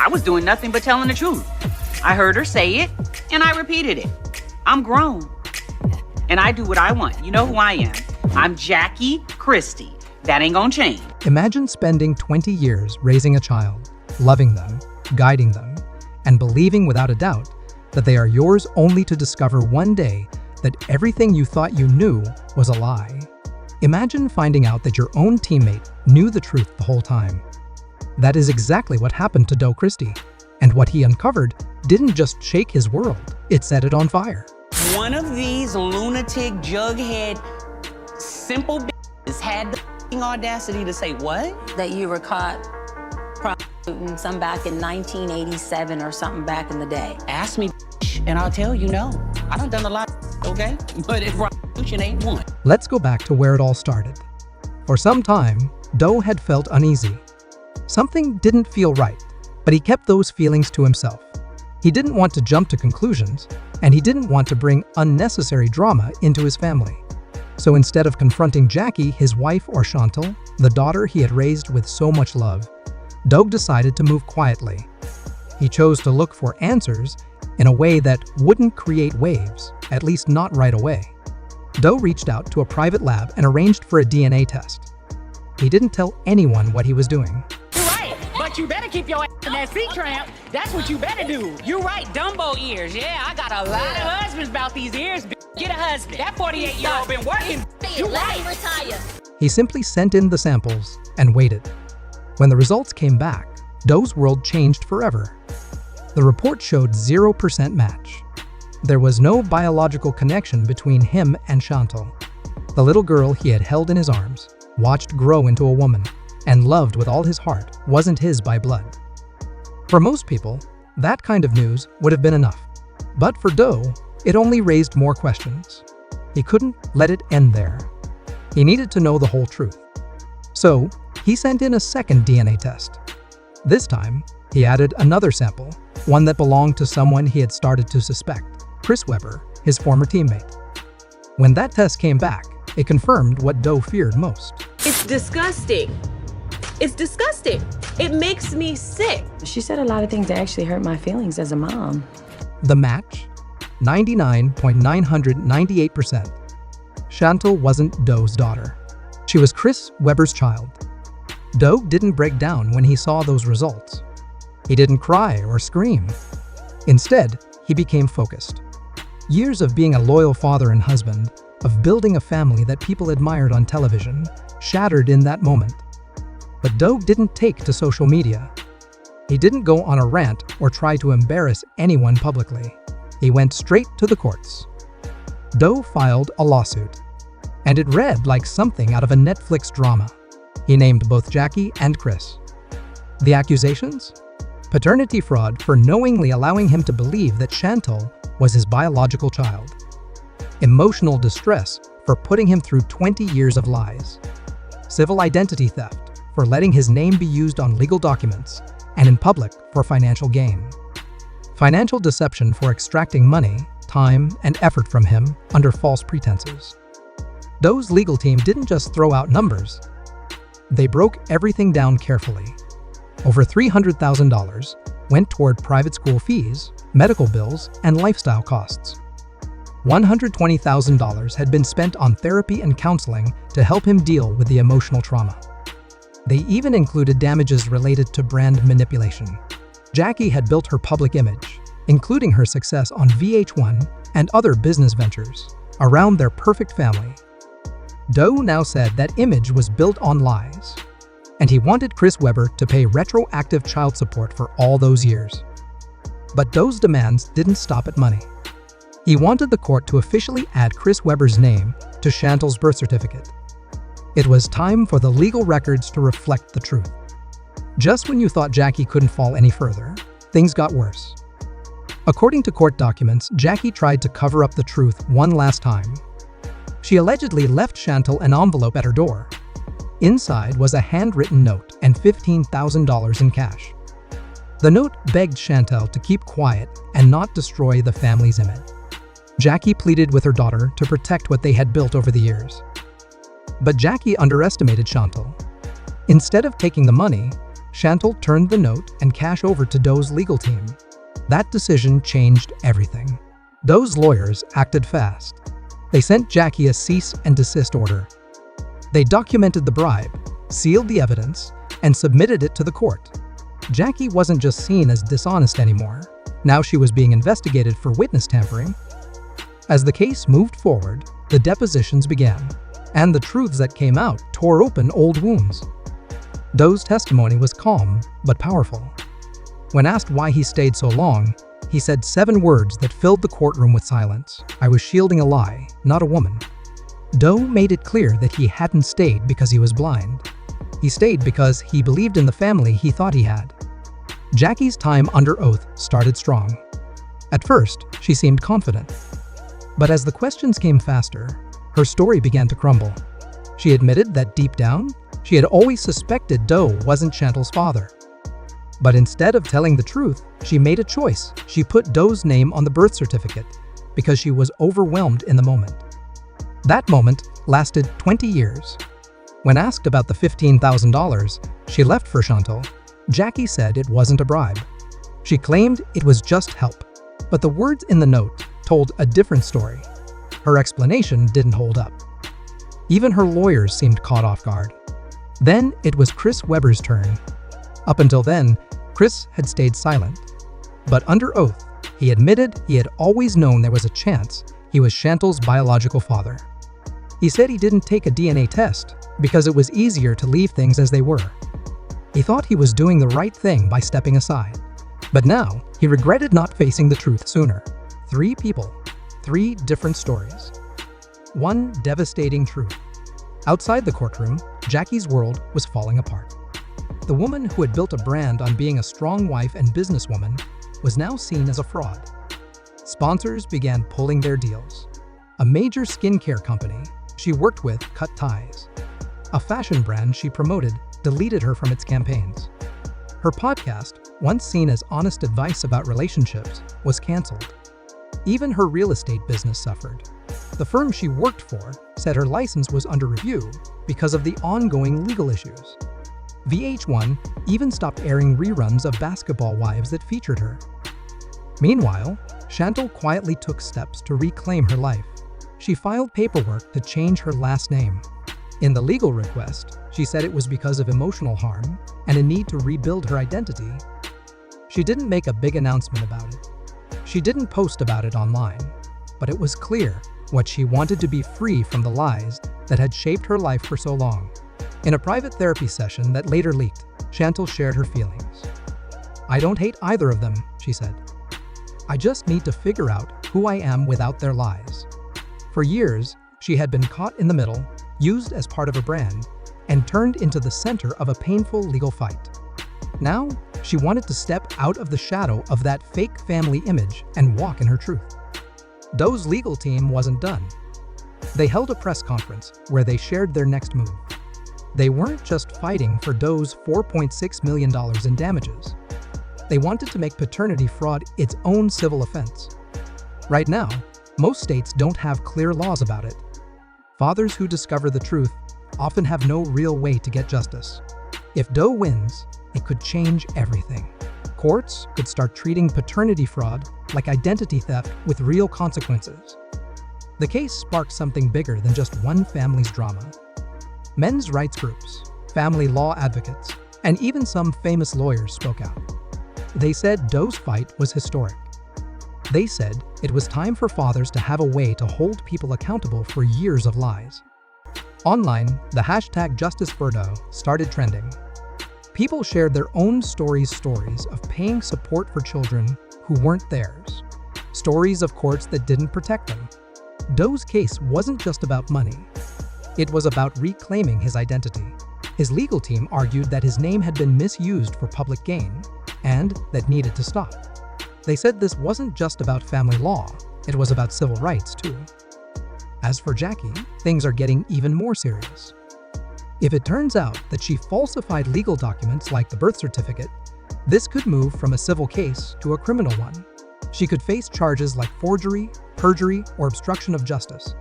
I was doing nothing but telling the truth. I heard her say it, and I repeated it. I'm grown, and I do what I want. You know who I am. I'm Jackie Christie. That ain't gonna change. Imagine spending 20 years raising a child, loving them, guiding them, and believing without a doubt that they are yours, only to discover one day that everything you thought you knew was a lie. Imagine finding out that your own teammate knew the truth the whole time. That is exactly what happened to Doe Christie, and what he uncovered didn't just shake his world, it set it on fire. One of these lunatic, jughead, simple bitches had the audacity to say what? That you were caught prostituting some back in 1987 or something back in the day. Ask me, and I'll tell you no. I done a lot, okay? But if prostitution ain't one. Let's go back to where it all started. For some time, Doe had felt uneasy. Something didn't feel right, but he kept those feelings to himself. He didn't want to jump to conclusions, and he didn't want to bring unnecessary drama into his family. So instead of confronting Jackie, his wife, or Chantal, the daughter he had raised with so much love, Doe decided to move quietly. He chose to look for answers in a way that wouldn't create waves, at least not right away. Doe reached out to a private lab and arranged for a DNA test. He didn't tell anyone what he was doing. You're right, but you better keep your ass in that seat tramp. That's what you better do. You're right, Dumbo ears. Yeah, I got a lot of husbands about these ears. Get a husband. That 48-year-old been working. You right. Retire. He simply sent in the samples and waited. When the results came back, Doe's world changed forever. The report showed 0% match. There was no biological connection between him and Chantal, the little girl he had held in his arms, watched grow into a woman, and loved with all his heart, wasn't his by blood. For most people, that kind of news would have been enough. But for Doe, it only raised more questions. He couldn't let it end there. He needed to know the whole truth. So, he sent in a second DNA test. This time, he added another sample, one that belonged to someone he had started to suspect, Chris Webber, his former teammate. When that test came back, it confirmed what Doe feared most. It's disgusting. It's disgusting. It makes me sick. She said a lot of things that actually hurt my feelings as a mom. The match? 99.998%. Chantal wasn't Doe's daughter. She was Chris Webber's child. Doe didn't break down when he saw those results. He didn't cry or scream. Instead, he became focused. Years of being a loyal father and husband, of building a family that people admired on television, shattered in that moment. But Doe didn't take to social media. He didn't go on a rant or try to embarrass anyone publicly. He went straight to the courts. Doe filed a lawsuit, and it read like something out of a Netflix drama. He named both Jackie and Chris. The accusations? Paternity fraud for knowingly allowing him to believe that Chantal was his biological child. Emotional distress for putting him through 20 years of lies. Civil identity theft for letting his name be used on legal documents and in public for financial gain. Financial deception for extracting money, time, and effort from him under false pretenses. Doe's legal team didn't just throw out numbers. They broke everything down carefully. Over $300,000 went toward private school fees, medical bills, and lifestyle costs. $120,000 had been spent on therapy and counseling to help him deal with the emotional trauma. They even included damages related to brand manipulation. Jackie had built her public image, including her success on VH1 and other business ventures, around their perfect family. Doe now said that image was built on lies, and he wanted Chris Webber to pay retroactive child support for all those years. But Doe's demands didn't stop at money. He wanted the court to officially add Chris Webber's name to Chantal's birth certificate. It was time for the legal records to reflect the truth. Just when you thought Jackie couldn't fall any further, things got worse. According to court documents, Jackie tried to cover up the truth one last time. She allegedly left Chantal an envelope at her door. Inside was a handwritten note and $15,000 in cash. The note begged Chantal to keep quiet and not destroy the family's image. Jackie pleaded with her daughter to protect what they had built over the years. But Jackie underestimated Chantal. Instead of taking the money, Chantal turned the note and cash over to Doe's legal team. That decision changed everything. Doe's lawyers acted fast. They sent Jackie a cease and desist order. They documented the bribe, sealed the evidence, and submitted it to the court. Jackie wasn't just seen as dishonest anymore. Now she was being investigated for witness tampering. As the case moved forward, the depositions began, and the truths that came out tore open old wounds. Doe's testimony was calm but powerful. When asked why he stayed so long, he said 7 words that filled the courtroom with silence. "I was shielding a lie, not a woman." Doe made it clear that he hadn't stayed because he was blind. He stayed because he believed in the family he thought he had. Jackie's time under oath started strong. At first, she seemed confident. But as the questions came faster, her story began to crumble. She admitted that deep down, she had always suspected Doe wasn't Chantal's father. But instead of telling the truth, she made a choice. She put Doe's name on the birth certificate because she was overwhelmed in the moment. That moment lasted 20 years. When asked about the $15,000 she left for Chantal, Jackie said it wasn't a bribe. She claimed it was just help. But the words in the note told a different story. Her explanation didn't hold up. Even her lawyers seemed caught off guard. Then it was Chris Webber's turn. Up until then, Chris had stayed silent. But under oath, he admitted he had always known there was a chance he was Chantal's biological father. He said he didn't take a DNA test because it was easier to leave things as they were. He thought he was doing the right thing by stepping aside. But now, he regretted not facing the truth sooner. 3 people, 3 different stories. One devastating truth. Outside the courtroom, Jackie's world was falling apart. The woman who had built a brand on being a strong wife and businesswoman was now seen as a fraud. Sponsors began pulling their deals. A major skincare company she worked with cut ties. A fashion brand she promoted deleted her from its campaigns. Her podcast, once seen as honest advice about relationships, was canceled. Even her real estate business suffered. The firm she worked for said her license was under review because of the ongoing legal issues. VH1 even stopped airing reruns of Basketball Wives that featured her. Meanwhile, Chantal quietly took steps to reclaim her life. She filed paperwork to change her last name. In the legal request, she said it was because of emotional harm and a need to rebuild her identity. She didn't make a big announcement about it. She didn't post about it online, but it was clear what she wanted to be free from the lies that had shaped her life for so long. In a private therapy session that later leaked, Chantal shared her feelings. "I don't hate either of them," she said. "I just need to figure out who I am without their lies." For years, she had been caught in the middle, used as part of a brand, and turned into the center of a painful legal fight. Now, she wanted to step out of the shadow of that fake family image and walk in her truth. Doe's legal team wasn't done. They held a press conference where they shared their next move. They weren't just fighting for Doe's $4.6 million in damages. They wanted to make paternity fraud its own civil offense. Right now, most states don't have clear laws about it. Fathers who discover the truth often have no real way to get justice. If Doe wins, it could change everything. Courts could start treating paternity fraud like identity theft with real consequences. The case sparked something bigger than just one family's drama. Men's rights groups, family law advocates, and even some famous lawyers spoke out. They said Doe's fight was historic. They said it was time for fathers to have a way to hold people accountable for years of lies. Online, the hashtag #JusticeForDoe started trending. People shared their own stories of paying support for children who weren't theirs. Stories of courts that didn't protect them. Doe's case wasn't just about money. It was about reclaiming his identity. His legal team argued that his name had been misused for public gain, and that needed to stop. They said this wasn't just about family law, it was about civil rights too. As for Jackie, things are getting even more serious. If it turns out that she falsified legal documents like the birth certificate, this could move from a civil case to a criminal one. She could face charges like forgery, perjury, or obstruction of justice.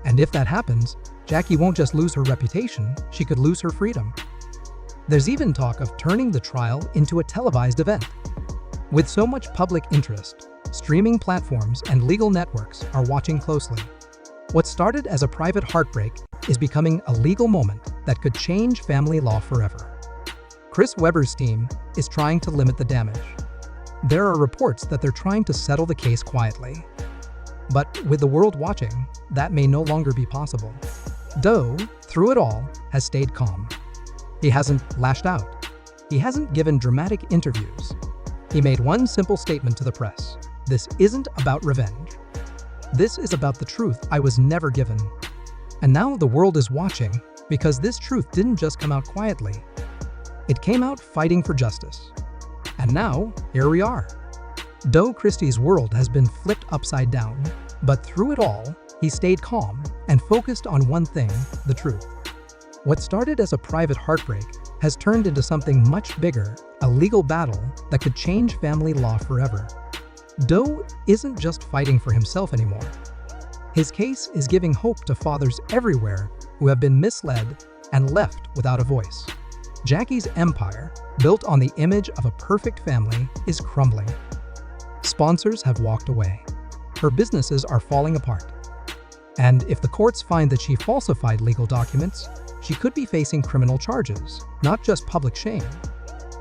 And if that happens, Jackie won't just lose her reputation, she could lose her freedom. There's even talk of turning the trial into a televised event. With so much public interest, streaming platforms and legal networks are watching closely. What started as a private heartbreak is becoming a legal moment that could change family law forever. Chris Webber's team is trying to limit the damage. There are reports that they're trying to settle the case quietly. But with the world watching, that may no longer be possible. Doe, through it all, has stayed calm. He hasn't lashed out. He hasn't given dramatic interviews. He made one simple statement to the press: "This isn't about revenge. This is about the truth I was never given." And now the world is watching because this truth didn't just come out quietly. It came out fighting for justice. And now, here we are. Doe Christie's world has been flipped upside down, but through it all, he stayed calm and focused on one thing: the truth. What started as a private heartbreak has turned into something much bigger, a legal battle that could change family law forever. Doe isn't just fighting for himself anymore. His case is giving hope to fathers everywhere who have been misled and left without a voice. Jackie's empire, built on the image of a perfect family, is crumbling. Sponsors have walked away. Her businesses are falling apart. And if the courts find that she falsified legal documents, she could be facing criminal charges, not just public shame.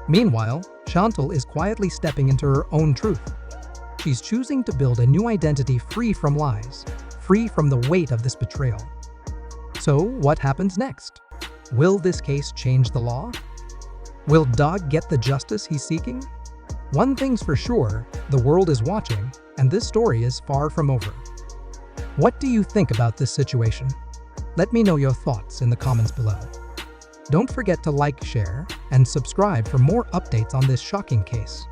Meanwhile, Chantal is quietly stepping into her own truth. She's choosing to build a new identity free from lies, free from the weight of this betrayal. So, what happens next? Will this case change the law? Will Doug get the justice he's seeking? One thing's for sure, the world is watching, and this story is far from over. What do you think about this situation? Let me know your thoughts in the comments below. Don't forget to like, share, and subscribe for more updates on this shocking case.